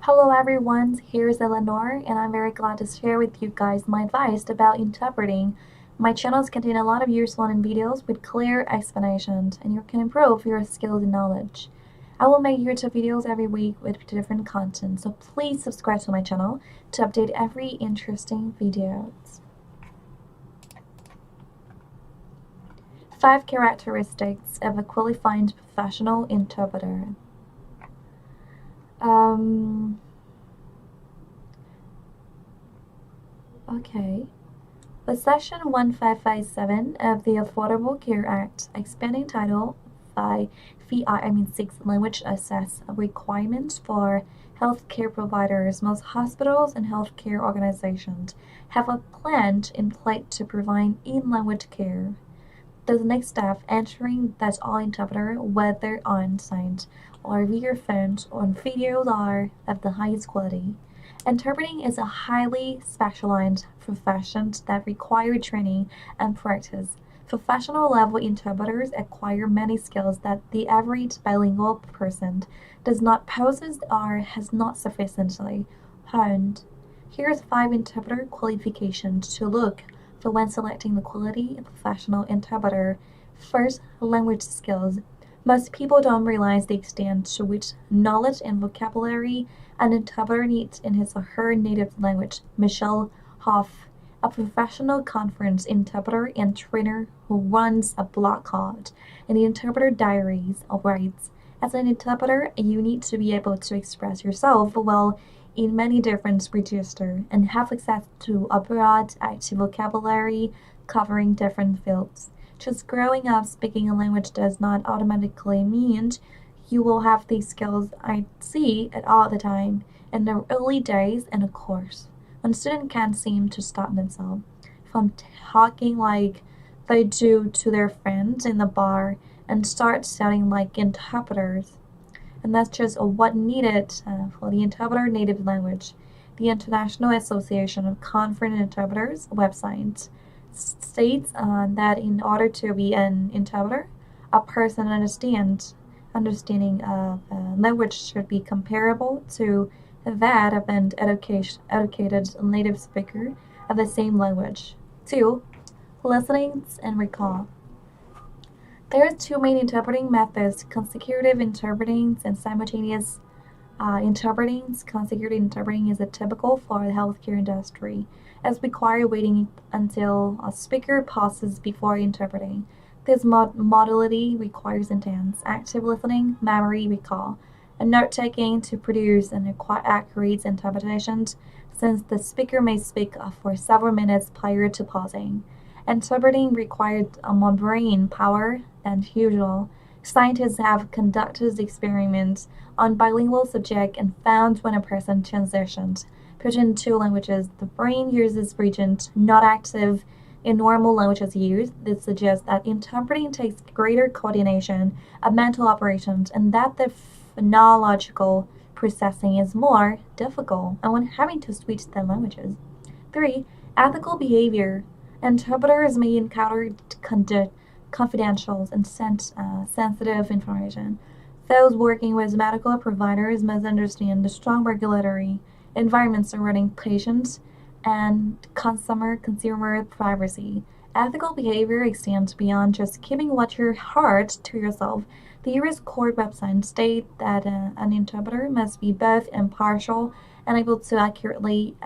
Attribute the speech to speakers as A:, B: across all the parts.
A: Hello everyone, here's Eleanor, and I'm very glad to share with you guys my advice about interpreting. My channels contain a lot of useful videos with clear explanations, and you can improve your skills and knowledge. I will make YouTube videos every week with different content, so please subscribe to my channel to update every interesting videos. 5 characteristics of a qualified professional interpreter. Okay. The Section 1557 of the Affordable Care Act, expanding Title 6 language access requirements for healthcare providers. Most hospitals and healthcare organizations have a plan in place to provide in-language care. The next step, ensuring that all interpreters, whether on site or via phones or videos, are of the highest quality. Interpreting is a highly specialized profession that requires training and practice. Professional level interpreters acquire many skills that the average bilingual person does not possess or has not sufficiently honed. Here's 5 interpreter qualifications to look for when selecting the quality professional interpreter. First, language skills. Most people don't realize the extent to which knowledge and vocabulary an interpreter needs in his or her native language. Michelle Hoff, a professional conference interpreter and trainer who runs a blog called in the Interpreter Diaries, writes, "As an interpreter, you need to be able to express yourself well in many different registers and have access to a broad, active vocabulary covering different fields. Just growing up speaking a language does not automatically mean you will have these skills. I see it all the time in the early days in a course when students can't seem to stop themselves from talking like they do to their friends in the bar and start sounding like interpreters. And that's just what needed for the interpreter native language. The International Association of Conference Interpreters website states that in order to be an interpreter, a person understanding of language should be comparable to that of an educated native speaker of the same language. 2. Listening and recall. There are 2 main interpreting methods, consecutive interpreting and simultaneous interpreting. Consecutive interpreting is typical for the healthcare industry, as require waiting until a speaker pauses before interpreting. This modality requires intense, active listening, memory recall, and note-taking to produce an accurate interpretation, since the speaker may speak for several minutes prior to pausing. Interpreting required more brain power than usual. Scientists have conducted experiments on bilingual subjects and found when a person transitions between 2 languages, the brain uses regions not active in normal languages use. This suggests that interpreting takes greater coordination of mental operations and that the phonological processing is more difficult and when having to switch the languages. 3. Ethical behavior. Interpreters may encounter confidential and sensitive information. Those working with medical providers must understand the strong regulatory environment surrounding patients and consumer privacy. Ethical behavior extends beyond just keeping what you heard to yourself. The U.S. court website states that an interpreter must be both impartial and able to accurately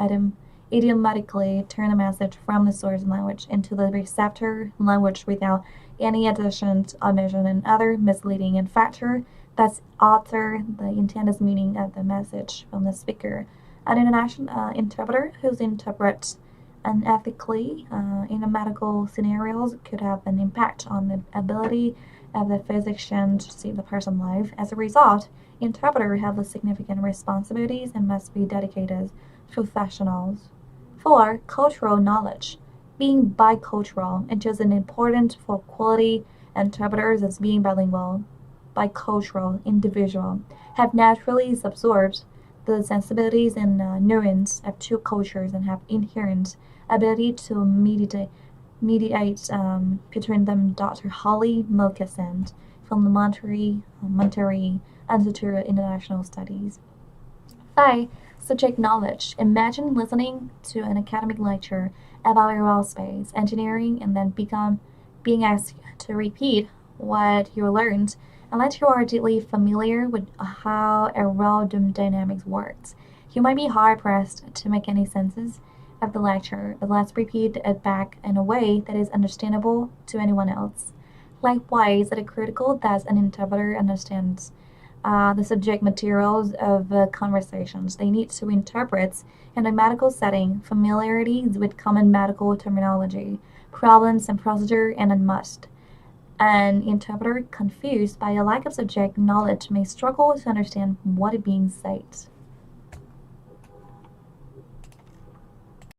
A: idiomatically turn a message from the source language into the receptor language without any additions, omission, and other misleading factor that alter the intended meaning of the message from the speaker. An international interpreter who interprets unethically in a medical scenarios could have an impact on the ability of the physician to save the person's life. As a result, interpreters have significant responsibilities and must be dedicated professionals. 4. Cultural knowledge. Being bicultural, it is important for quality interpreters as being bilingual. Bicultural individuals have naturally absorbed the sensibilities and nuance of 2 cultures and have inherent ability to mediate between them. Dr. Holly Moccasin from the Monterey Institute of International Studies. 5. Subject knowledge. Imagine listening to an academic lecture about aerospace engineering and then being asked to repeat what you learned unless you are deeply familiar with how aerodynamics works. You might be hard pressed to make any senses of the lecture, but let's repeat it back in a way that is understandable to anyone else. Likewise, it is critical that an interpreter understands the subject materials of conversations. They need to interpret, in a medical setting, familiarity with common medical terminology, problems and procedure, and a must. An interpreter confused by a lack of subject knowledge may struggle to understand what is being said.